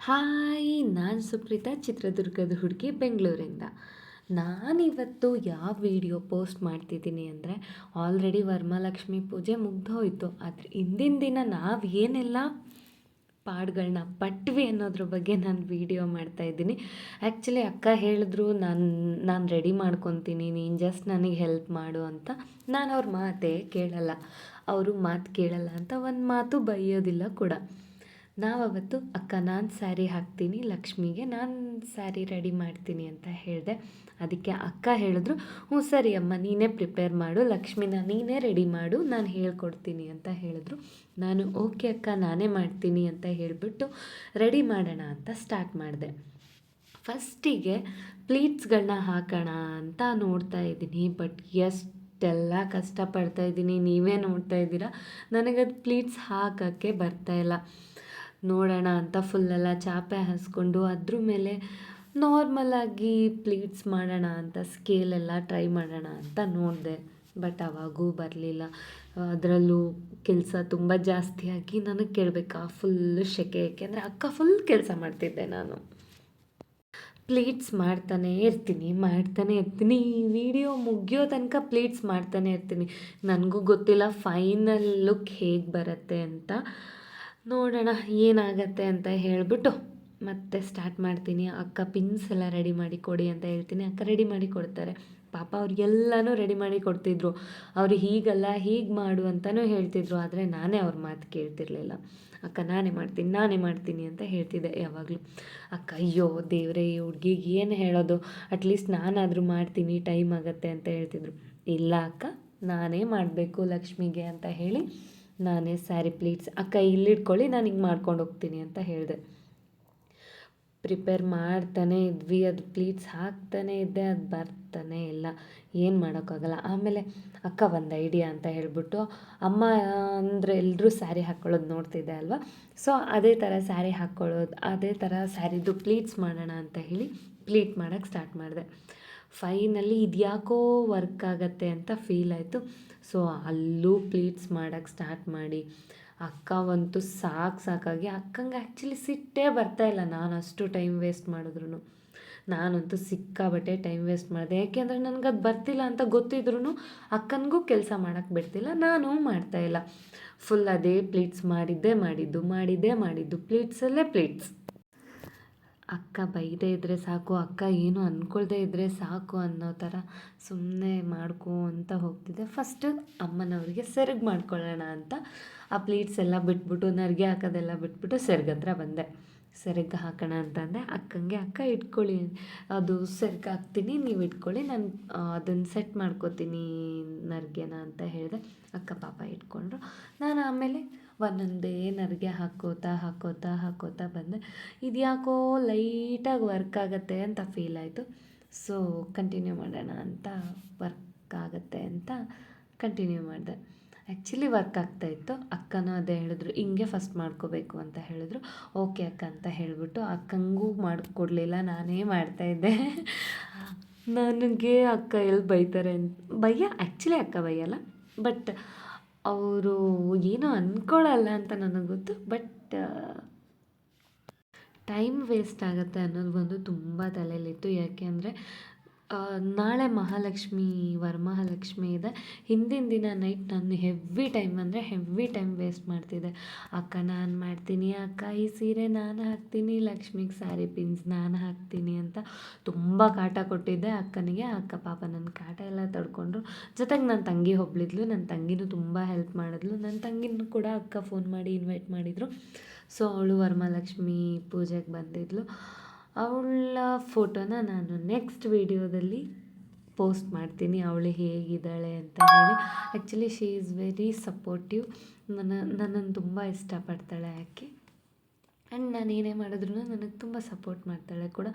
Hi, ನಾನು ಸುಪ್ರೀತಾ, ಚಿತ್ರದುರ್ಗದ ಹುಡುಗಿ, ಬೆಂಗಳೂರಿಂದ. ನಾನಿವತ್ತು ಯಾವ ವಿಡಿಯೋ ಪೋಸ್ಟ್ ಮಾಡ್ತಿದ್ದೀನಿ ಅಂದರೆ, ಆಲ್ರೆಡಿ ವರಮಹಾಲಕ್ಷ್ಮಿ ಪೂಜೆ ಮುಗ್ದೋಯ್ತು. ಆದರೆ ಇಂದಿನ ದಿನ ನಾವು ಏನೆಲ್ಲ ಪಾಡುಗಳನ್ನ ಪಟ್ವಿ ಅನ್ನೋದ್ರ ಬಗ್ಗೆ ನಾನು ವಿಡಿಯೋ ಮಾಡ್ತಾಯಿದ್ದೀನಿ. ಆ್ಯಕ್ಚುಲಿ ಅಕ್ಕ ಹೇಳಿದ್ರು ನಾನು ರೆಡಿ ಮಾಡ್ಕೊತೀನಿ, ನೀನು ಜಸ್ಟ್ ನನಗೆ ಹೆಲ್ಪ್ ಮಾಡು ಅಂತ. ನಾನು ಅವ್ರ ಮಾತೇ ಕೇಳಲ್ಲ, ಅವರು ಮಾತು ಕೇಳಲ್ಲ ಅಂತ ಒಂದು ಮಾತು ಬೈಯೋದಿಲ್ಲ ಕೂಡ. ನಾವವತ್ತು ಅಕ್ಕ ನಾನು ಸ್ಯಾರಿ ಹಾಕ್ತೀನಿ ಲಕ್ಷ್ಮಿಗೆ, ನಾನು ಸ್ಯಾರಿ ರೆಡಿ ಮಾಡ್ತೀನಿ ಅಂತ ಹೇಳಿದೆ. ಅದಕ್ಕೆ ಅಕ್ಕ ಹೇಳಿದ್ರು, ಹ್ಞೂ ಸರಿ ಅಮ್ಮ, ನೀನೇ ಪ್ರಿಪೇರ್ ಮಾಡು, ಲಕ್ಷ್ಮಿನ ನೀನೇ ರೆಡಿ ಮಾಡು, ನಾನು ಹೇಳ್ಕೊಡ್ತೀನಿ ಅಂತ ಹೇಳಿದ್ರು. ನಾನು ಓಕೆ ಅಕ್ಕ ನಾನೇ ಮಾಡ್ತೀನಿ ಅಂತ ಹೇಳಿಬಿಟ್ಟು ರೆಡಿ ಮಾಡೋಣ ಅಂತ ಸ್ಟಾರ್ಟ್ ಮಾಡಿದೆ. ಫಸ್ಟಿಗೆ ಪ್ಲೀಟ್ಸ್ಗಳನ್ನ ಹಾಕೋಣ ಅಂತ ನೋಡ್ತಾ ಇದ್ದೀನಿ. ಬಟ್ ಎಷ್ಟೆಲ್ಲ ಕಷ್ಟಪಡ್ತಾಯಿದ್ದೀನಿ, ನೀವೇ ನೋಡ್ತಾ ಇದ್ದೀರಾ. ನನಗದು ಪ್ಲೀಟ್ಸ್ ಹಾಕೋಕ್ಕೆ ಬರ್ತಾಯಿಲ್ಲ. ನೋಡೋಣ ಅಂತ ಫುಲ್ಲೆಲ್ಲ ಚಾಪೆ ಹಾಸ್ಕೊಂಡು ಅದ್ರ ಮೇಲೆ ನಾರ್ಮಲಾಗಿ ಪ್ಲೀಟ್ಸ್ ಮಾಡೋಣ ಅಂತ ಸ್ಕೇಲೆಲ್ಲ ಟ್ರೈ ಮಾಡೋಣ ಅಂತ ನೋಡಿದೆ. ಬಟ್ ಅವಾಗೂ ಬರಲಿಲ್ಲ. ಅದರಲ್ಲೂ ಕೆಲಸ ತುಂಬ ಜಾಸ್ತಿ ಆಗಿ ನನಗೆ ಕೇಳಬೇಕಾ ಫುಲ್ಲು ಸೆಕೆ. ಏಕೆಂದರೆ ಅಕ್ಕ ಫುಲ್ ಕೆಲಸ ಮಾಡ್ತಿದ್ದೆ ನಾನು. ಪ್ಲೀಟ್ಸ್ ಮಾಡ್ತಾನೇ ಇರ್ತೀನಿ. ವಿಡಿಯೋ ಮುಗಿಯೋ ತನಕ ಪ್ಲೀಟ್ಸ್ ಮಾಡ್ತಾನೆ ಇರ್ತೀನಿ. ನನಗೂ ಗೊತ್ತಿಲ್ಲ ಫೈನಲ್ ಲುಕ್ ಹೇಗೆ ಬರುತ್ತೆ ಅಂತ. ನೋಡೋಣ ಏನಾಗತ್ತೆ ಅಂತ ಹೇಳಿಬಿಟ್ಟು ಮತ್ತೆ ಸ್ಟಾರ್ಟ್ ಮಾಡ್ತೀನಿ. ಅಕ್ಕ ಪಿನ್ಸ್ ಎಲ್ಲ ರೆಡಿ ಮಾಡಿ ಕೊಡಿ ಅಂತ ಹೇಳ್ತೀನಿ. ಅಕ್ಕ ರೆಡಿ ಮಾಡಿ ಕೊಡ್ತಾರೆ. ಪಾಪ ಅವ್ರಿಗೆಲ್ಲನೂ ರೆಡಿ ಮಾಡಿ ಕೊಡ್ತಿದ್ರು. ಅವರು ಹೀಗಲ್ಲ ಹೀಗೆ ಮಾಡು ಅಂತಲೂ ಹೇಳ್ತಿದ್ರು. ಆದರೆ ನಾನೇ ಅವ್ರ ಮಾತು ಕೇಳ್ತಿರ್ಲಿಲ್ಲ. ಅಕ್ಕ ನಾನೇ ಮಾಡ್ತೀನಿ ಅಂತ ಹೇಳ್ತಿದ್ದೆ ಯಾವಾಗಲೂ. ಅಕ್ಕ ಅಯ್ಯೋ ದೇವರೇ, ಈ ಹುಡ್ಗಿಗೆ ಏನು ಹೇಳೋದು, ಅಟ್ಲೀಸ್ಟ್ ನಾನಾದರೂ ಮಾಡ್ತೀನಿ, ಟೈಮ್ ಆಗುತ್ತೆ ಅಂತ ಹೇಳ್ತಿದ್ರು. ಇಲ್ಲ ಅಕ್ಕ ನಾನೇ ಮಾಡಬೇಕು ಲಕ್ಷ್ಮಿಗೆ ಅಂತ ಹೇಳಿ ನಾನೇ ಸ್ಯಾರಿ ಪ್ಲೀಟ್ಸ್ ಅಕ್ಕ ಇಲ್ಲಿಟ್ಕೊಳ್ಳಿ, ನಾನು ಹಿಂಗೆ ಮಾಡ್ಕೊಂಡು ಹೋಗ್ತೀನಿ ಅಂತ ಹೇಳಿದೆ. ಪ್ರಿಪೇರ್ ಮಾಡ್ತಾನೆ ಇದ್ವಿ, ಅದು ಪ್ಲೀಟ್ಸ್ ಹಾಕ್ತಾನೆ ಇದ್ದೆ, ಅದು ಬರ್ತಾನೆ ಇಲ್ಲ. ಏನು ಮಾಡೋಕ್ಕಾಗಲ್ಲ. ಆಮೇಲೆ ಅಕ್ಕ ಒಂದು ಐಡಿಯಾ ಅಂತ ಹೇಳಿಬಿಟ್ಟು, ಅಮ್ಮ ಅಂದರೆ ಎಲ್ಲರೂ ಸ್ಯಾರಿ ಹಾಕ್ಕೊಳ್ಳೋದು ನೋಡ್ತಿದ್ದೆ ಅಲ್ವಾ. ಸೊ ಅದೇ ಥರ ಸ್ಯಾರಿ ಹಾಕ್ಕೊಳ್ಳೋದು, ಅದೇ ಥರ ಸ್ಯಾರಿದು ಪ್ಲೀಟ್ಸ್ ಮಾಡೋಣ ಅಂತ ಹೇಳಿ ಪ್ಲೀಟ್ ಮಾಡೋಕ್ಕೆ ಸ್ಟಾರ್ಟ್ ಮಾಡಿದೆ. ಫೈನಲಿ ಇದ್ಯಾಕೋ ವರ್ಕ್ ಆಗುತ್ತೆ ಅಂತ ಫೀಲ್ ಆಯಿತು. ಸೊ ಅಲ್ಲೂ ಪ್ಲೀಟ್ಸ್ ಮಾಡೋಕ್ಕೆ ಸ್ಟಾರ್ಟ್ ಮಾಡಿ ಅಕ್ಕ ಅಂತೂ ಸಾಕಾಗಿ, ಅಕ್ಕಂಗೆ ಆ್ಯಕ್ಚುಲಿ ಸಿಟ್ಟೇ ಬರ್ತಾಯಿಲ್ಲ ನಾನು ಅಷ್ಟು ಟೈಮ್ ವೇಸ್ಟ್ ಮಾಡಿದ್ರು. ನಾನಂತೂ ಸಿಕ್ಕಾಬಟ್ಟೆ ಟೈಮ್ ವೇಸ್ಟ್ ಮಾಡಿದೆ. ಯಾಕೆಂದರೆ ನನಗದು ಬರ್ತಿಲ್ಲ ಅಂತ ಗೊತ್ತಿದ್ರೂ ಅಕ್ಕನಿಗೂ ಕೆಲಸ ಮಾಡೋಕ್ಕೆ ಬಿಡ್ತಿಲ್ಲ, ನಾನು ಮಾಡ್ತಾಯಿಲ್ಲ. ಫುಲ್ ಅದೇ ಪ್ಲೀಟ್ಸ್ ಮಾಡಿದ್ದು ಪ್ಲೀಟ್ಸಲ್ಲೇ ಪ್ಲೀಟ್ಸ್. ಅಕ್ಕ ಬೈದೇ ಇದ್ದರೆ ಸಾಕು, ಅಕ್ಕ ಏನು ಅಂದ್ಕೊಳ್ದೇ ಇದ್ದರೆ ಸಾಕು ಅನ್ನೋ ಥರ ಸುಮ್ಮನೆ ಅಂತ ಹೋಗ್ತಿದ್ದೆ. ಫಸ್ಟು ಅಮ್ಮನವ್ರಿಗೆ ಸೆರಗು ಮಾಡ್ಕೊಳ್ಳೋಣ ಅಂತ ಆ ಪ್ಲೀಟ್ಸ್ ಎಲ್ಲ ಬಿಟ್ಬಿಟ್ಟು, ನರಿಗೆ ಹಾಕೋದೆಲ್ಲ ಬಿಟ್ಬಿಟ್ಟು ಸೆರಗು ಹತ್ರ ಬಂದೆ. ಸೆರಗು ಹಾಕೋಣ ಅಂತಂದೆ ಅಕ್ಕಂಗೆ. ಅಕ್ಕ ಇಟ್ಕೊಳ್ಳಿ, ಅದು ಸೆರಗು ಹಾಕ್ತೀನಿ, ನೀವು ಇಟ್ಕೊಳ್ಳಿ, ನಾನು ಅದನ್ನು ಸೆಟ್ ಮಾಡ್ಕೋತೀನಿ ನರಿಗೆನ ಅಂತ ಹೇಳಿದೆ. ಅಕ್ಕ ಪಾಪ ಇಟ್ಕೊಂಡ್ರು. ನಾನು ಆಮೇಲೆ ಒಂದೊಂದೇ ನರಿಗೆ ಹಾಕೋತಾ ಬಂದೆ. ಇದು ಯಾಕೋ ಲೈಟಾಗಿ ವರ್ಕ್ ಆಗುತ್ತೆ ಅಂತ ಫೀಲ್ ಆಯಿತು. ಸೊ ಕಂಟಿನ್ಯೂ ಮಾಡೋಣ ಅಂತ ವರ್ಕ್ ಆಗುತ್ತೆ ಅಂತ ಕಂಟಿನ್ಯೂ ಮಾಡಿದೆ. ಆ್ಯಕ್ಚುಲಿ ವರ್ಕ್ ಆಗ್ತಾಯಿತ್ತು. ಅಕ್ಕನೂ ಅದೇ ಹೇಳಿದ್ರು, ಹಿಂಗೆ ಫಸ್ಟ್ ಮಾಡ್ಕೋಬೇಕು ಅಂತ ಹೇಳಿದ್ರು. ಓಕೆ ಅಕ್ಕ ಅಂತ ಹೇಳಿಬಿಟ್ಟು ಅಕ್ಕಂಗೂ ಮಾಡಿಕೊಡ್ಲಿಲ್ಲ, ನಾನೇ ಮಾಡ್ತಾಯಿದ್ದೆ. ನನಗೆ ಅಕ್ಕ ಎಲ್ಲಿ ಬೈತಾರೆ ಆ್ಯಕ್ಚುಲಿ ಅಕ್ಕ ಬೈಯಲ್ಲ, ಬಟ್ ಅವರು ಏನೋ ಅಂದ್ಕೊಳ್ಳಲ್ಲ ಅಂತ ನನಗೆ ಗೊತ್ತು. ಬಟ್ ಟೈಮ್ ವೇಸ್ಟ್ ಆಗುತ್ತೆ ಅನ್ನೋದು ಒಂದು ತುಂಬ ತಲೆಯಲ್ಲಿತ್ತು. ಯಾಕೆ ಅಂದರೆ ನಾಳೆ ವರಮಹಾಲಕ್ಷ್ಮಿ ಇದೆ. ಹಿಂದಿನ ದಿನ ನೈಟ್ ನಾನು ಹೆವ್ವಿ ಟೈಮ್ ವೇಸ್ಟ್ ಮಾಡ್ತಿದ್ದೆ. ಅಕ್ಕ ನಾನು ಮಾಡ್ತೀನಿ, ಅಕ್ಕ ಈ ಸೀರೆ ನಾನು ಹಾಕ್ತೀನಿ, ಲಕ್ಷ್ಮಿಗೆ ಸ್ಯಾರಿ ಪಿನ್ಸ್ ನಾನು ಹಾಕ್ತೀನಿ ಅಂತ ತುಂಬ ಕಾಟ ಕೊಟ್ಟಿದ್ದೆ ಅಕ್ಕನಿಗೆ. ಅಕ್ಕ ಪಾಪ ನನ್ನ ಕಾಟ ಎಲ್ಲ ತಡ್ಕೊಂಡ್ರು. ಜೊತೆಗೆ ನನ್ನ ತಂಗಿ ಒಬ್ಳಿದ್ಲು, ನನ್ನ ತಂಗಿನೂ ತುಂಬ ಹೆಲ್ಪ್ ಮಾಡಿದ್ಲು. ನನ್ನ ತಂಗಿನೂ ಕೂಡ ಅಕ್ಕ ಫೋನ್ ಮಾಡಿ ಇನ್ವೈಟ್ ಮಾಡಿದರು. ಸೊ ಅವಳು ವರಮಹಾಲಕ್ಷ್ಮಿ ಪೂಜೆಗೆ ಬಂದಿದ್ಲು. ಅವಳ ಫೋಟೋನ ನಾನು ನೆಕ್ಸ್ಟ್ ವೀಡಿಯೋದಲ್ಲಿ ಪೋಸ್ಟ್ ಮಾಡ್ತೀನಿ, ಅವಳು ಹೇಗಿದ್ದಾಳೆ ಅಂತ ಹೇಳಿ. Actually she is very supportive. ನನ್ನನ್ನು ತುಂಬ ಇಷ್ಟಪಡ್ತಾಳೆ ಆಕೆ. ಆ್ಯಂಡ್ ನಾನು ಏನೇ ಮಾಡಿದ್ರು ನನಗೆ ತುಂಬ ಸಪೋರ್ಟ್ ಮಾಡ್ತಾಳೆ ಕೂಡ.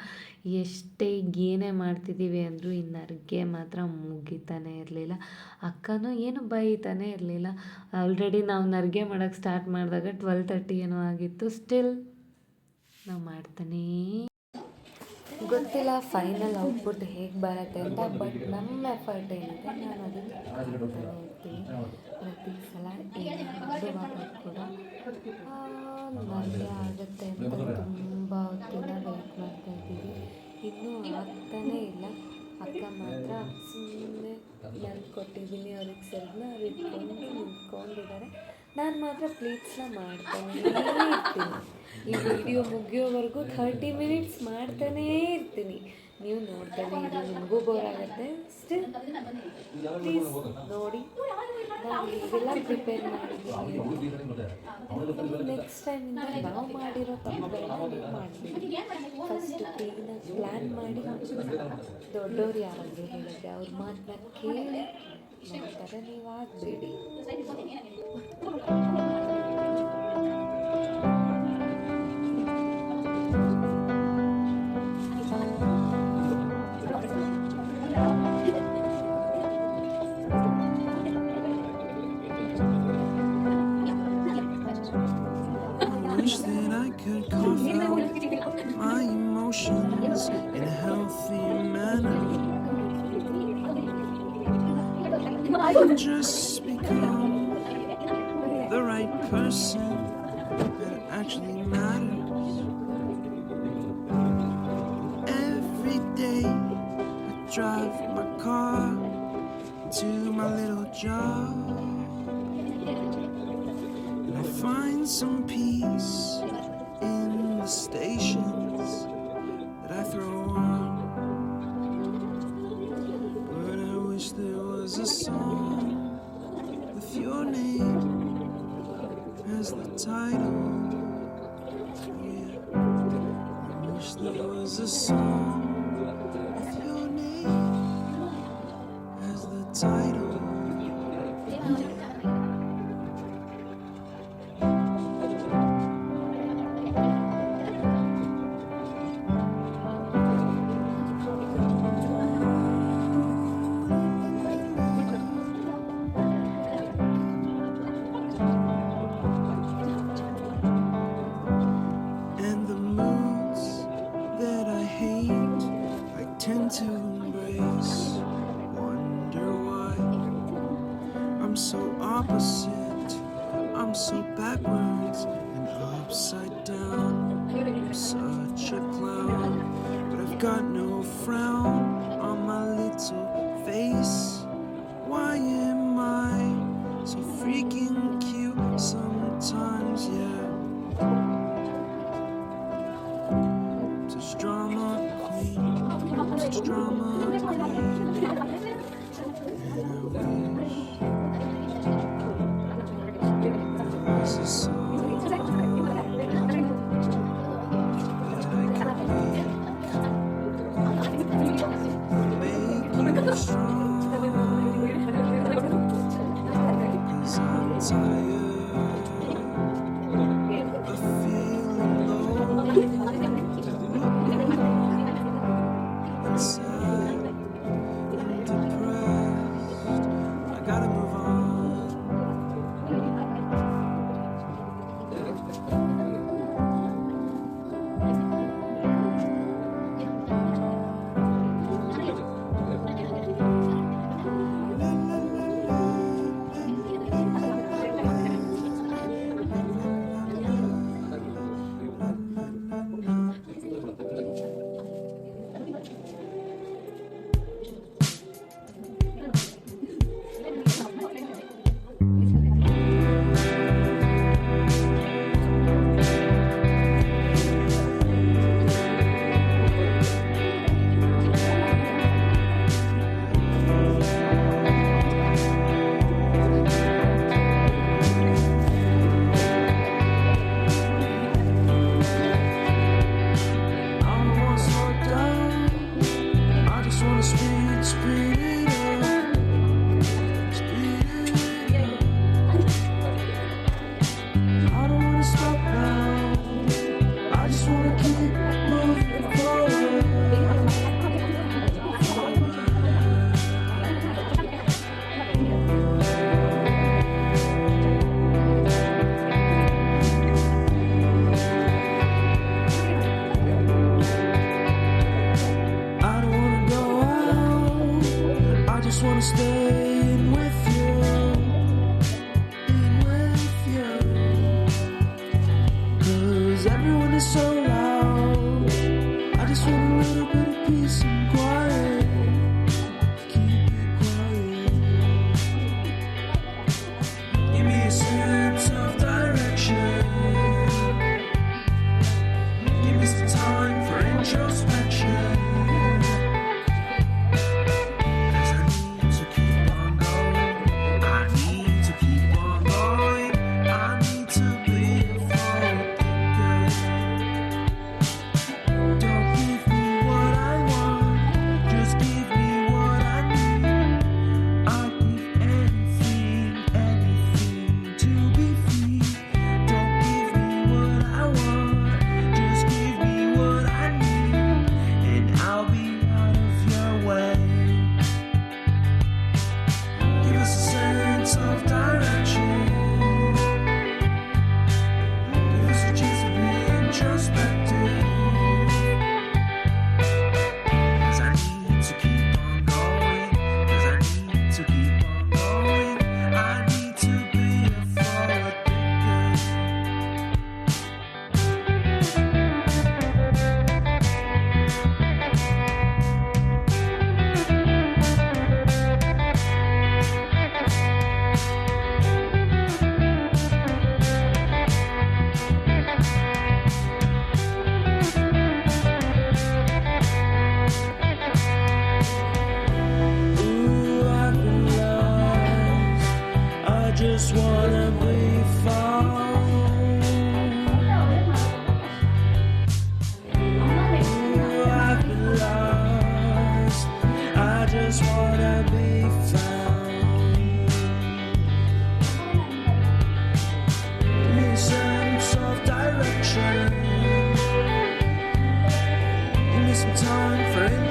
ಏನೇ ಮಾಡ್ತಿದ್ದೀವಿ ಅಂದರೂ ಈ ನರಿಗೆ ಮಾತ್ರ ಮುಗಿತಾನೆ ಇರಲಿಲ್ಲ. ಅಕ್ಕನೂ ಏನು ಬೈತಾನೆ ಇರಲಿಲ್ಲ. ಆಲ್ರೆಡಿ ನಾವು ನರಿಗೆ ಮಾಡೋಕ್ಕೆ ಸ್ಟಾರ್ಟ್ ಮಾಡಿದಾಗ 12:30 ಏನೋ ಆಗಿತ್ತು. ಸ್ಟಿಲ್ ನಾವು ಮಾಡ್ತಾನೇ ಗೊತ್ತಿಲ್ಲ ಫೈನಲ್ ಔಟ್ಪುಟ್ ಹೇಗೆ ಬರುತ್ತೆ ಅಂತ. ಬಟ್ ನಮ್ಮ ಎಫರ್ಟ್ ಏನಿದೆ ನಾನು ಅದನ್ನು ಮಾಡ್ತಾನೆ ಇರ್ತೀನಿ. ಪ್ರತಿ ಸಲ ಏನು ಮಾಡುವಾಗ ಕೂಡ ನಮಗೆ ಆಗುತ್ತೆ ಅಂತ ತುಂಬ ನಾನು ಮಾತ್ರ ಪ್ಲೀಟ್ಸ್ನ ಮಾಡ್ತಾನೇ ಇರ್ತೀನಿ. ಈ ವಿಡಿಯೋ ಮುಗಿಯೋವರೆಗೂ 30 ಮಿನಿಟ್ಸ್ ಮಾಡ್ತಾನೇ ಇರ್ತೀನಿ. ನೀವು ನೋಡ್ತಾನೆ ಇರಿ, ನಿಮಗೂ ಬೋರ್ ಆಗುತ್ತೆ. ಸ್ಟಿಲ್ ಪ್ಲೀಸ್ ನೋಡಿ, ನಾನು ಈಗೆಲ್ಲ ಪ್ರಿಪೇರ್ ಮಾಡಿದ್ದೀನಿ. ನೆಕ್ಸ್ಟ್ ಟೈಮಿಂದ ನಾವು ಮಾಡಿರೋ ತಪ್ಪುಗಳನ್ನ ನೀವು ಮಾಡಬೇಡಿ. ಫಸ್ಟ್ ಕ್ಲೀನಾಗಿ ಪ್ಲ್ಯಾನ್ ಮಾಡಿ, ದೊಡ್ಡವ್ರು ಯಾರಾದರೂ ಹೇಳಿದ್ರೆ ಅವ್ರ ಮಾತನ್ನ ಕೇಳಿ ಮಾಡ್ತಾರೆ, ನೀವು ಆಗಬೇಡಿ. Wish that I could cough out my emotions in a healthy manner. Just become the right person that actually matters. Every day I drive my car to my little job. I find some peace in the stations that I throw on. But I wish there was a song with your name as the title. Yeah, I wish there was a song with your name as the title. Yeah. And the moods that I hate, I tend to embrace. Wonder why I'm so opposite, I'm so backwards and upside down. I'm such a clown, but I've got no frown on my little face. Why am I so freaking cute sometimes, yeah? Such drama queen, such drama queen. And I wish there was a song that I could make you strong. 'Cause I'm tired of feeling low and sad and depressed. I gotta move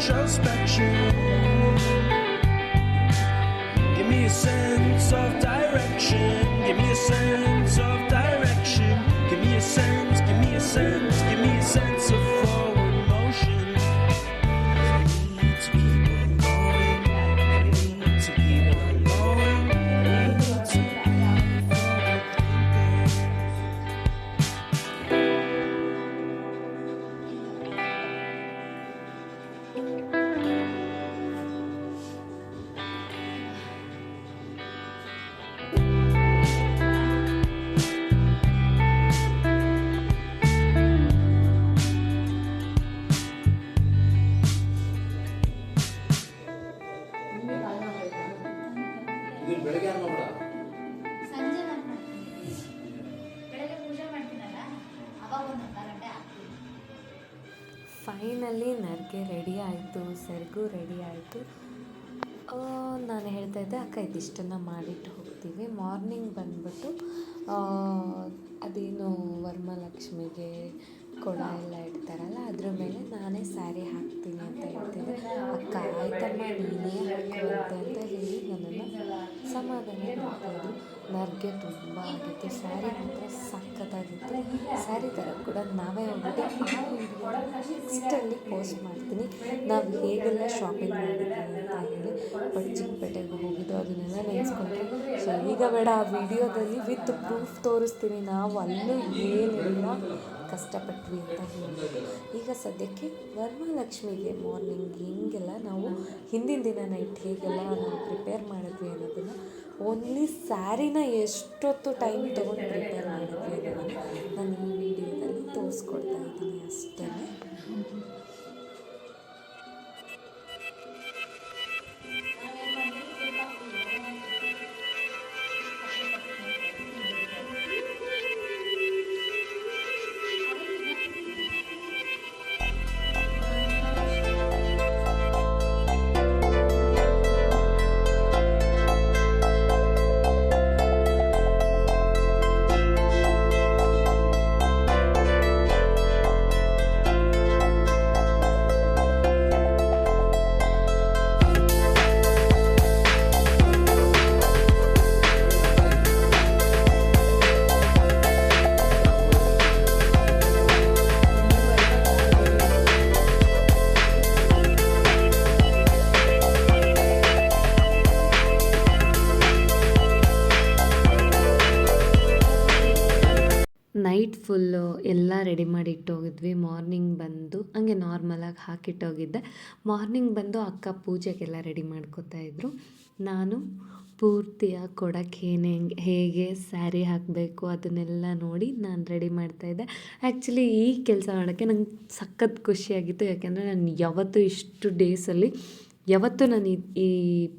introspection. Give me a sense of direction. Give me a sense of direction. Give me a sense, give me a sense, give me a sense of forward motion. I need to keep on going. I need to keep on going. I need to be forward thinking. ಇದು ಬೆಳಗ್ಗೆ ಅನ್ನೋಲ್ಲ ಸಂಜೆ ನಾನು ಮಾಡ್ತೀನಿ. ಬೆಳಗ್ಗೆ ಪೂಜೆ ಮಾಡ್ತೀನಲ್ಲ ಅವಾಗ ಒಂದು ಅರ್ಧ ಗಂಟೆ ಆಗ್ತೀನಿ. ಫೈನಲಿ ನರ್ಗೆ ರೆಡಿ ಆಯಿತು, ಸೆರಗು ರೆಡಿ ಆಯಿತು. ನಾನು ಹೇಳ್ತಾ ಇದ್ದೆ ಅಕ್ಕ ಇದಿಷ್ಟನ್ನು ಮಾಡಿಟ್ಟು ಹೋಗ್ತೀವಿ. ಮಾರ್ನಿಂಗ್ ಬಂದ್ಬಿಟ್ಟು ಅದೇನು ವರಮಹಾಲಕ್ಷ್ಮಿಗೆ ಕೊಡ ಎಲ್ಲ ಇಡ್ತಾರಲ್ಲ ಅದ್ರ ಮೇಲೆ ನಾನೇ ಸ್ಯಾರಿ ಹಾಕ್ತೀನಿ ಅಂತ ಹೇಳ್ತಿದ್ದೆ. ಅಕ್ಕ ಆಯ್ತಮ್ಮ ನೀನೇ ಹಾಕುವಂತೆ ಅಂತ ಹೇಳಿ ನನ್ನನ್ನು ಸಮಾಧಾನ ಮಾಡ್ತಾಯಿದ್ರು. ನರ್ಗೆ ತುಂಬ ಆಗಿತ್ತು. ಸ್ಯಾರಿ ಮಾತ್ರ ಸಖತ್ತಾಗಿತ್ತು. ಸ್ಯಾರಿ ಥರ ಕೂಡ ನಾವೇ ಹೋಗ್ಬಿಟ್ಟು ಆ ವಿಡಿಯೋನ ನೆಕ್ಸ್ಟಲ್ಲಿ ಪೋಸ್ಟ್ ಮಾಡ್ತೀನಿ. ನಾವು ಹೇಗೆಲ್ಲ ಶಾಪಿಂಗ್ ಮಾಡಿದ್ವಿ ಅಂತ ಹೇಳಿ. ಬಟ್ ಚಿಕ್ಕಪೇಟೆಗೆ ಹೋಗಿದ್ದು ಅದನ್ನೆಲ್ಲ ನೆನೆಸ್ಕೊಂಡ್ರೆ ಸೊ ಈಗ ಬೇಡ, ಆ ವಿಡಿಯೋದಲ್ಲಿ ವಿತ್ ಪ್ರೂಫ್ ತೋರಿಸ್ತೀನಿ ನಾವು ಅಲ್ಲೂ ಏನೆಲ್ಲ ಕಷ್ಟಪಟ್ವಿ ಅಂತ ಹೇಳ್ಬಿಟ್ಟು. ಈಗ ಸದ್ಯಕ್ಕೆ ವರಮಹಾಲಕ್ಷ್ಮಿಗೆ ಮಾರ್ನಿಂಗ್ ಹೆಂಗೆಲ್ಲ ನಾವು ಹಿಂದಿನ ದಿನ ನೈಟ್ ಹೇಗೆಲ್ಲ ನಾವು ಪ್ರಿಪೇರ್ ಮಾಡಿದ್ವಿ ಅನ್ನೋದನ್ನು, ಓನ್ಲಿ ಸ್ಯಾರಿನ ಎಷ್ಟೊತ್ತು ಟೈಮ್ ತೊಗೊಂಡು ಪ್ರಿಪೇರ್ ಮಾಡಿದ್ವಿ ಅನ್ನೋದನ್ನು ನಾನು ಈ ವಿಡಿಯೋದಲ್ಲಿ ತೋರಿಸ್ಕೊಡ್ತಾ ಇದ್ದೀನಿ ಅಷ್ಟೇ. ನೈಟ್ ಫುಲ್ಲು ಎಲ್ಲ ರೆಡಿ ಮಾಡಿ ಇಟ್ಟೋಗಿದ್ವಿ. ಮಾರ್ನಿಂಗ್ ಬಂದು ಹಂಗೆ ನಾರ್ಮಲಾಗಿ ಹಾಕಿಟ್ಟೋಗಿದ್ದೆ. ಮಾರ್ನಿಂಗ್ ಬಂದು ಅಕ್ಕ ಪೂಜೆಗೆಲ್ಲ ರೆಡಿ ಮಾಡ್ಕೋತಾ ಇದ್ರು. ನಾನು ಪೂರ್ತಿಯಾಗಿ ಕೊಡೋಕ್ಕೆ ಹೇಗೆ ಸ್ಯಾರಿ ಹಾಕಬೇಕು ಅದನ್ನೆಲ್ಲ ನೋಡಿ ನಾನು ರೆಡಿ ಮಾಡ್ತಾಯಿದ್ದೆ. ಆ್ಯಕ್ಚುಲಿ ಈ ಕೆಲಸ ಮಾಡೋಕ್ಕೆ ನಂಗೆ ಸಖತ್ ಖುಷಿಯಾಗಿತ್ತು. ಯಾಕೆಂದರೆ ನಾನು ಯಾವತ್ತೂ ಇಷ್ಟು ಡೇಸಲ್ಲಿ ಯಾವತ್ತೂ ನಾನು ಈ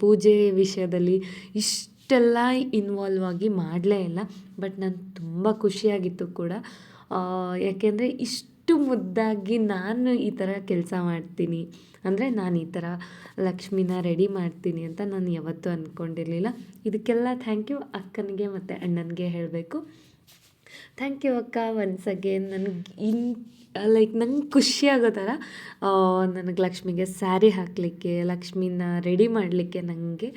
ಪೂಜೆ ವಿಷಯದಲ್ಲಿ ಇಷ್ಟೆಲ್ಲ ಇನ್ವಾಲ್ವ್ ಆಗಿ ಮಾಡಲೇ ಇಲ್ಲ. ಬಟ್ ನಾನು ತುಂಬ ಖುಷಿಯಾಗಿತ್ತು ಕೂಡ. ಯಾಕೆಂದರೆ ಇಷ್ಟು ಮುದ್ದಾಗಿ ನಾನು ಈ ಥರ ಕೆಲಸ ಮಾಡ್ತೀನಿ ಅಂದರೆ ನಾನು ಈ ಥರ ಲಕ್ಷ್ಮಿನ ರೆಡಿ ಮಾಡ್ತೀನಿ ಅಂತ ನಾನು ಯಾವತ್ತೂ ಅಂದ್ಕೊಂಡಿರಲಿಲ್ಲ. ಇದಕ್ಕೆಲ್ಲ ಥ್ಯಾಂಕ್ ಯು ಅಕ್ಕನಿಗೆ ಮತ್ತು ಅಣ್ಣನಿಗೆ ಹೇಳಬೇಕು. ಥ್ಯಾಂಕ್ ಯು ಅಕ್ಕ ಒನ್ಸ್ ಅಗೇನ್. ನನಗೆ ನಂಗೆ ಖುಷಿಯಾಗೋ ಥರ ನನಗೆ ಲಕ್ಷ್ಮಿಗೆ ಸ್ಯಾರಿ ಹಾಕಲಿಕ್ಕೆ, ಲಕ್ಷ್ಮಿನ ರೆಡಿ ಮಾಡಲಿಕ್ಕೆ ನನಗೆ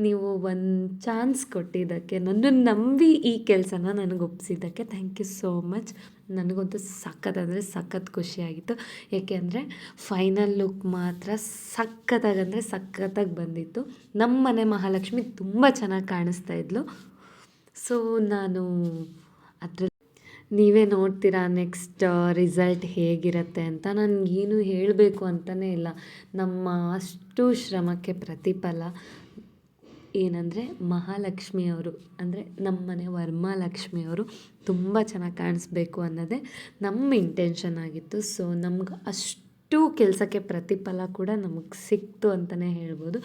ನೀವು ಒಂದು ಚಾನ್ಸ್ ಕೊಟ್ಟಿದ್ದಕ್ಕೆ, ನನ್ನನ್ನು ನಂಬಿ ಈ ಕೆಲಸನ ನನಗೆ ಒಪ್ಪಿಸಿದ್ದಕ್ಕೆ ಥ್ಯಾಂಕ್ ಯು ಸೋ ಮಚ್. ನನಗಂತೂ ಸಖತ್ ಖುಷಿಯಾಗಿತ್ತು. ಏಕೆಂದರೆ ಫೈನಲ್ ಲುಕ್ ಮಾತ್ರ ಸಖತ್ತಾಗಿ ಬಂದಿತ್ತು. ನಮ್ಮ ಮನೆ ಮಹಾಲಕ್ಷ್ಮಿ ತುಂಬ ಚೆನ್ನಾಗಿ ಕಾಣಿಸ್ತಾ ಇದ್ಲು. ಸೊ ನಾನು ಅದ್ರಲ್ಲಿ ನೀವೇ ನೋಡ್ತೀರಾ ನೆಕ್ಸ್ಟ್ ರಿಸಲ್ಟ್ ಹೇಗಿರುತ್ತೆ ಅಂತ. ನನಗೇನು ಹೇಳಬೇಕು ಅಂತಲೇ ಇಲ್ಲ. ನಮ್ಮ ಅಷ್ಟು ಶ್ರಮಕ್ಕೆ ಪ್ರತಿಫಲ ಏನಂದರೆ ಮಹಾಲಕ್ಷ್ಮಿಯವರು, ಅಂದರೆ ನಮ್ಮನೆ ವರಮಹಾಲಕ್ಷ್ಮಿಯವರು ತುಂಬ ಚೆನ್ನಾಗಿ ಕಾಣಿಸ್ಬೇಕು ಅನ್ನೋದೇ ನಮ್ಮ ಇಂಟೆನ್ಷನ್ ಆಗಿತ್ತು. ಸೊ ನಮ್ಗೆ ಅಷ್ಟು ಕೆಲಸಕ್ಕೆ ಪ್ರತಿಫಲ ಕೂಡ ನಮಗೆ ಸಿಕ್ತು ಅಂತಲೇ ಹೇಳ್ಬೋದು.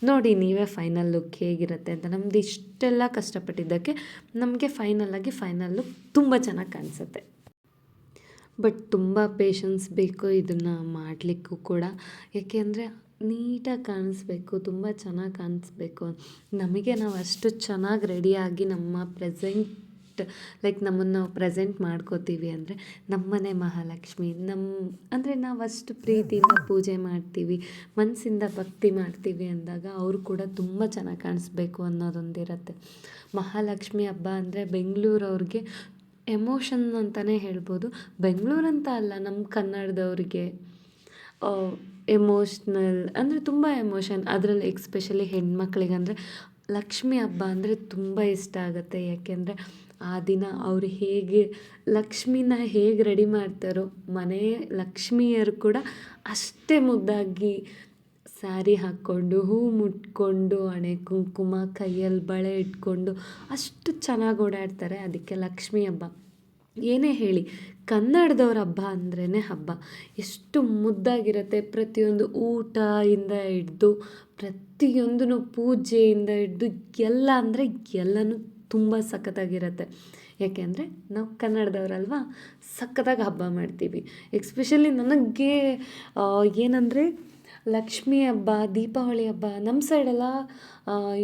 ನೋಡಿ ನೀವೇ ಫೈನಲ್ ಲುಕ್ ಹೇಗಿರುತ್ತೆ ಅಂತ. ನಮ್ದು ಇಷ್ಟೆಲ್ಲ ಕಷ್ಟಪಟ್ಟಿದ್ದಕ್ಕೆ ನಮಗೆ ಫೈನಲ್ ಲುಕ್ ತುಂಬ ಚೆನ್ನಾಗಿ ಕಾಣಿಸುತ್ತೆ. ಬಟ್ ತುಂಬ ಪೇಷನ್ಸ್ ಬೇಕು ಇದನ್ನು ಮಾಡಲಿಕ್ಕೂ ಕೂಡ. ಏಕೆಂದರೆ ನೀಟಾಗಿ ಕಾಣಿಸ್ಬೇಕು, ತುಂಬ ಚೆನ್ನಾಗಿ ಕಾಣಿಸ್ಬೇಕು. ನಮಗೆ ನಾವು ಅಷ್ಟು ಚೆನ್ನಾಗಿ ರೆಡಿಯಾಗಿ ನಮ್ಮ ಪ್ರೆಸೆಂಟ್ ಲೈಕ್ ನಮ್ಮನ್ನು ನಾವು ಪ್ರೆಸೆಂಟ್ ಮಾಡ್ಕೋತೀವಿ ಅಂದರೆ ನಮ್ಮನೆ ಮಹಾಲಕ್ಷ್ಮಿ ಅಂದರೆ ನಾವು ಅಷ್ಟು ಪ್ರೀತಿಯಿಂದ ಪೂಜೆ ಮಾಡ್ತೀವಿ, ಮನಸ್ಸಿಂದ ಭಕ್ತಿ ಮಾಡ್ತೀವಿ ಅಂದಾಗ ಅವರು ಕೂಡ ತುಂಬ ಚೆನ್ನಾಗಿ ಕಾಣಿಸ್ಬೇಕು ಅನ್ನೋದೊಂದಿರುತ್ತೆ. ಮಹಾಲಕ್ಷ್ಮಿ ಹಬ್ಬ ಅಂದರೆ ಬೆಂಗಳೂರವ್ರಿಗೆ ಎಮೋಷನ್ ಅಂತಲೇ ಹೇಳ್ಬೋದು. ಬೆಂಗಳೂರಂತ ಅಲ್ಲ, ನಮ್ಮ ಕನ್ನಡದವ್ರಿಗೆ ಎಮೋಷ್ನಲ್ ಅಂದರೆ ತುಂಬ ಎಮೋಷನ್. ಅದರಲ್ಲಿ ಎಕ್ಸ್ಪೆಷಲಿ ಹೆಣ್ಮಕ್ಳಿಗಂದರೆ ಲಕ್ಷ್ಮಿ ಹಬ್ಬ ಅಂದರೆ ತುಂಬ ಇಷ್ಟ ಆಗುತ್ತೆ. ಯಾಕೆಂದರೆ ಆ ದಿನ ಅವರು ಹೇಗೆ ಲಕ್ಷ್ಮಿನ ಹೇಗೆ ರೆಡಿ ಮಾಡ್ತಾರೋ, ಮನೆ ಲಕ್ಷ್ಮಿಯರು ಕೂಡ ಅಷ್ಟೇ ಮುದ್ದಾಗಿ ಸ್ಯಾರಿ ಹಾಕ್ಕೊಂಡು, ಹೂ ಮುಟ್ಕೊಂಡು, ಹಣೆ ಕುಂಕುಮ, ಕೈಯಲ್ಲಿ ಬಳೆ ಇಟ್ಕೊಂಡು ಅಷ್ಟು ಚೆನ್ನಾಗಿ ಓಡಾಡ್ತಾರೆ. ಅದಕ್ಕೆ ಲಕ್ಷ್ಮಿ ಹಬ್ಬ ಏನೇ ಹೇಳಿ ಕನ್ನಡದವ್ರ ಹಬ್ಬ ಅಂದ್ರೇ ಹಬ್ಬ. ಎಷ್ಟು ಮುದ್ದಾಗಿರುತ್ತೆ. ಪ್ರತಿಯೊಂದು ಊಟದಿಂದ ಹಿಡ್ದು ಪ್ರತಿಯೊಂದೂ ಪೂಜೆಯಿಂದ ಹಿಡ್ದು ಎಲ್ಲ ಅಂದರೆ ಎಲ್ಲನೂ ತುಂಬ ಸಖತ್ತಾಗಿರುತ್ತೆ. ಯಾಕೆಂದರೆ ನಾವು ಕನ್ನಡದವ್ರಲ್ವ, ಸಖತ್ತಾಗಿ ಹಬ್ಬ ಮಾಡ್ತೀವಿ. ಎಕ್ಸ್ಪೆಷಲಿ ನನಗೆ ಏನಂದರೆ ಲಕ್ಷ್ಮಿ ಹಬ್ಬ, ದೀಪಾವಳಿ ಹಬ್ಬ ನಮ್ಮ ಸೈಡೆಲ್ಲ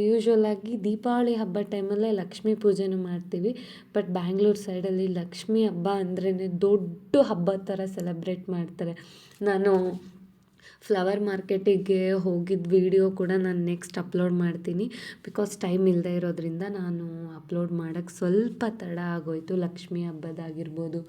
ಯೂಶ್ವಲಾಗಿ ದೀಪಾವಳಿ ಹಬ್ಬ ಟೈಮಲ್ಲೇ ಲಕ್ಷ್ಮೀ ಪೂಜೆನೂ ಮಾಡ್ತೀವಿ. ಬಟ್ ಬ್ಯಾಂಗ್ಳೂರು ಸೈಡಲ್ಲಿ ಲಕ್ಷ್ಮಿ ಹಬ್ಬ ಅಂದ್ರೇ ದೊಡ್ಡ ಹಬ್ಬದ ಥರ ಸೆಲೆಬ್ರೇಟ್ ಮಾಡ್ತಾರೆ. ನಾನು ಫ್ಲವರ್ ಮಾರ್ಕೆಟಿಗೆ ಹೋಗಿದ್ದ ವಿಡಿಯೋ ಕೂಡ ನಾನು ನೆಕ್ಸ್ಟ್ ಅಪ್ಲೋಡ್ ಮಾಡ್ತೀನಿ. ಬಿಕಾಸ್ ಟೈಮ್ ಇಲ್ಲದೆ ಇರೋದ್ರಿಂದ ನಾನು ಅಪ್ಲೋಡ್ ಮಾಡೋಕ್ಕೆ ಸ್ವಲ್ಪ ತಡ ಆಗೋಯಿತು. ಲಕ್ಷ್ಮಿ ಹಬ್ಬದಾಗಿರ್ಬೋದು,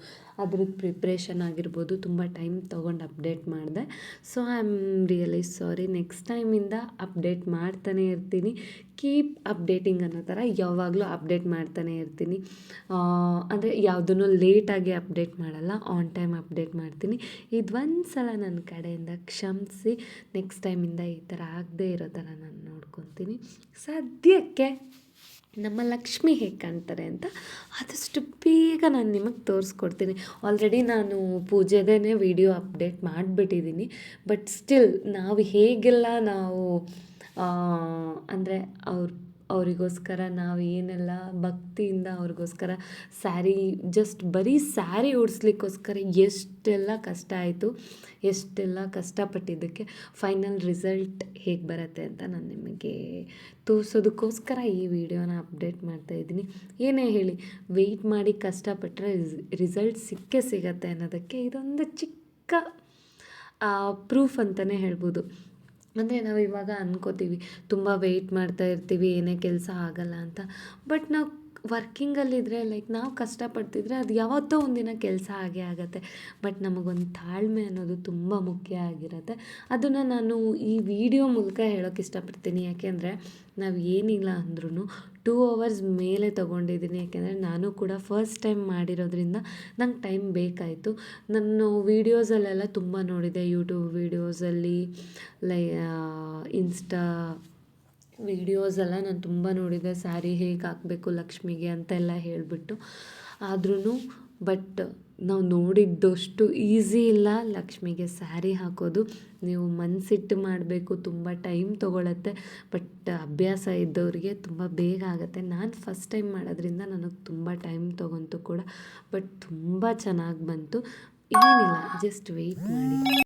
ಅದ್ರದ್ದು ಪ್ರಿಪ್ರೇಷನ್ ಆಗಿರ್ಬೋದು, ತುಂಬ ಟೈಮ್ ತೊಗೊಂಡು ಅಪ್ಡೇಟ್ ಮಾಡಿದೆ. So I am really sorry. Next ಟೈಮಿಂದ ಅಪ್ಡೇಟ್ ಮಾಡ್ತಾನೆ ಇರ್ತೀನಿ. ಕೀಪ್ ಅಪ್ಡೇಟಿಂಗ್ ಅನ್ನೋ ಥರ ಯಾವಾಗಲೂ ಅಪ್ಡೇಟ್ ಮಾಡ್ತಾನೆ ಇರ್ತೀನಿ. ಅಂದರೆ ಯಾವುದನ್ನು ಲೇಟಾಗಿ ಅಪ್ಡೇಟ್ ಮಾಡಲ್ಲ, ಆನ್ ಟೈಮ್ ಅಪ್ಡೇಟ್ ಮಾಡ್ತೀನಿ. ಇದೊಂದು ಸಲ ನನ್ನ ಕಡೆಯಿಂದ ಕ್ಷಮಿಸಿ. ನೆಕ್ಸ್ಟ್ ಟೈಮಿಂದ ಈ ಥರ ಆಗದೇ ಇರೋ ಥರ ನಾನು ನೋಡ್ಕೊತೀನಿ. ಸದ್ಯಕ್ಕೆ ನಮ್ಮ ಲಕ್ಷ್ಮಿ ಹೇಗೆ ಕಾಣ್ತಾರೆ ಅಂತ ಆದಷ್ಟು ಬೇಗ ನಾನು ನಿಮಗೆ ತೋರಿಸ್ಕೊಡ್ತೀನಿ. ಆಲ್ರೆಡಿ ನಾನು ಪೂಜೆದೇ ವಿಡಿಯೋ ಅಪ್ಡೇಟ್ ಮಾಡಿಬಿಟ್ಟಿದ್ದೀನಿ. ಬಟ್ ಸ್ಟಿಲ್ ನಾವು ಹೇಗೆಲ್ಲ ನಾವು ಅಂದರೆ ಅವರಿಗೋಸ್ಕರ ನಾವು ಏನೆಲ್ಲ ಭಕ್ತಿಯಿಂದ ಅವ್ರಿಗೋಸ್ಕರ ಸ್ಯಾರಿ, ಜಸ್ಟ್ ಬರೀ ಸ್ಯಾರಿ ಉಡಿಸ್ಲಿಕ್ಕೋಸ್ಕರ ಎಷ್ಟೆಲ್ಲ ಕಷ್ಟ ಆಯಿತು, ಎಷ್ಟೆಲ್ಲ ಕಷ್ಟಪಟ್ಟಿದ್ದಕ್ಕೆ ಫೈನಲ್ ರಿಸಲ್ಟ್ ಹೇಗೆ ಬರುತ್ತೆ ಅಂತ ನಾನು ನಿಮಗೆ ತೋರಿಸೋದಕ್ಕೋಸ್ಕರ ಈ ವಿಡಿಯೋನ ಅಪ್ಡೇಟ್ ಮಾಡ್ತಾಯಿದ್ದೀನಿ. ಏನೇ ಹೇಳಿ, ವೆಯ್ಟ್ ಮಾಡಿ ಕಷ್ಟಪಟ್ಟರೆ ರಿಸಲ್ಟ್ ಸಿಕ್ಕೇ ಸಿಗತ್ತೆ ಅನ್ನೋದಕ್ಕೆ ಇದೊಂದು ಚಿಕ್ಕ ಪ್ರೂಫ್ ಅಂತಲೇ ಹೇಳ್ಬೋದು. ಅಂದರೆ ನಾವು ಇವಾಗ ಅನ್ಕೋತೀವಿ ತುಂಬ ವೆಯ್ಟ್ ಮಾಡ್ತಾ ಇರ್ತೀವಿ, ಏನೇ ಕೆಲಸ ಆಗಲ್ಲ ಅಂತ. ಬಟ್ ನಾವು ವರ್ಕಿಂಗಲ್ಲಿದ್ದರೆ ಲೈಕ್ ನಾವು ಕಷ್ಟಪಡ್ತಿದ್ರೆ ಅದು ಯಾವತ್ತೋ ಒಂದಿನ ಕೆಲಸ ಆಗೇ ಆಗುತ್ತೆ. ಬಟ್ ನಮಗೊಂದು ತಾಳ್ಮೆ ಅನ್ನೋದು ತುಂಬ ಮುಖ್ಯ ಆಗಿರುತ್ತೆ. ಅದನ್ನು ನಾನು ಈ ವಿಡಿಯೋ ಮೂಲಕ ಹೇಳೋಕ್ಕೆ ಇಷ್ಟಪಡ್ತೀನಿ. ಯಾಕೆಂದರೆ ನಾವು ಏನಿಲ್ಲ ಅಂದ್ರೂ 2 hours ಮೇಲೆ ತೊಗೊಂಡಿದ್ದೀನಿ. ಯಾಕೆಂದರೆ ನಾನು ಕೂಡ ಫಸ್ಟ್ ಟೈಮ್ ಮಾಡಿರೋದ್ರಿಂದ ನಂಗೆ ಟೈಮ್ ಬೇಕಾಯಿತು. ನಾನು ವೀಡಿಯೋಸಲ್ಲೆಲ್ಲ ತುಂಬ ನೋಡಿದೆ, ಯೂಟ್ಯೂಬ್ ವೀಡಿಯೋಸಲ್ಲಿ, ಇನ್ಸ್ಟಾ ವೀಡಿಯೋಸೆಲ್ಲ ನಾನು ತುಂಬ ನೋಡಿದೆ. ಸ್ಯಾರಿ ಹೇಗೆ ಹಾಕಬೇಕು ಲಕ್ಷ್ಮಿಗೆ ಅಂತೆಲ್ಲ ಹೇಳಿಬಿಟ್ಟು. ಆದ್ರೂ ಬಟ್ ನಾವು ನೋಡಿದ್ದಷ್ಟು ಈಸಿ ಇಲ್ಲ ಲಕ್ಷ್ಮಿಗೆ ಸ್ಯಾರಿ ಹಾಕೋದು. ನೀವು ಮನಸ್ಸಿಟ್ಟು ಮಾಡಬೇಕು, ತುಂಬ ಟೈಮ್ ತೊಗೊಳತ್ತೆ. ಬಟ್ ಅಭ್ಯಾಸ ಇದ್ದವರಿಗೆ ತುಂಬ ಬೇಗ ಆಗುತ್ತೆ. ನಾನು ಫಸ್ಟ್ ಟೈಮ್ ಮಾಡೋದ್ರಿಂದ ನನಗೆ ತುಂಬ ಟೈಮ್ ತೊಗೊಂತು ಕೂಡ. ಬಟ್ ತುಂಬ ಚೆನ್ನಾಗಿ ಬಂತು. ಏನಿಲ್ಲ, ಜಸ್ಟ್ ವೆಯ್ಟ್ ಮಾಡಿ.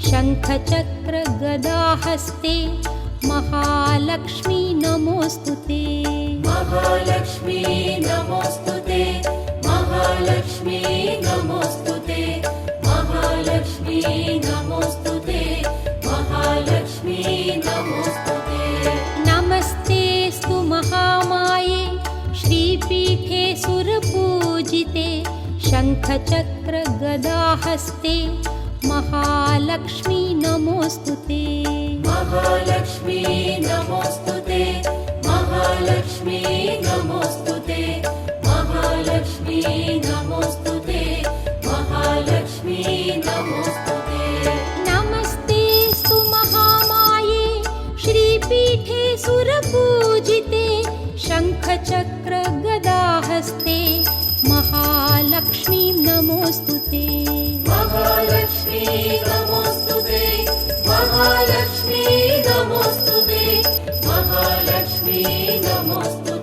शङ्खचक्रगदाहस्ते महालक्ष्मी नमोऽस्तुते महालक्ष्मी नमोऽस्तुते महालक्ष्मी नमोऽस्तुते महालक्ष्मी नमोऽस्तुते महालक्ष्मी नमोऽस्तुते नमस्तेऽस्तु महामाये श्रीपीठे सुरपूजिते शङ्खचक्रगदाहस्ते महालक्ष्मी नमोऽस्तुते महालक्ष्मी नमोऽस्तुते महालक्ष्मी नमोऽस्तुते महालक्ष्मी नमोऽस्तुते महालक्ष्मी नमोऽस्तुते नमस्तेऽस्तु महामाये श्रीपीठे सुरपूजिते शङ्खचक्रगदाहस्ते महालक्ष्मी नमोऽस्तुते महालक्ष्मी नमोऽस्तुते महालक्ष्मी नमोऽस्तुते महालक्ष्मी नमोऽस्तुते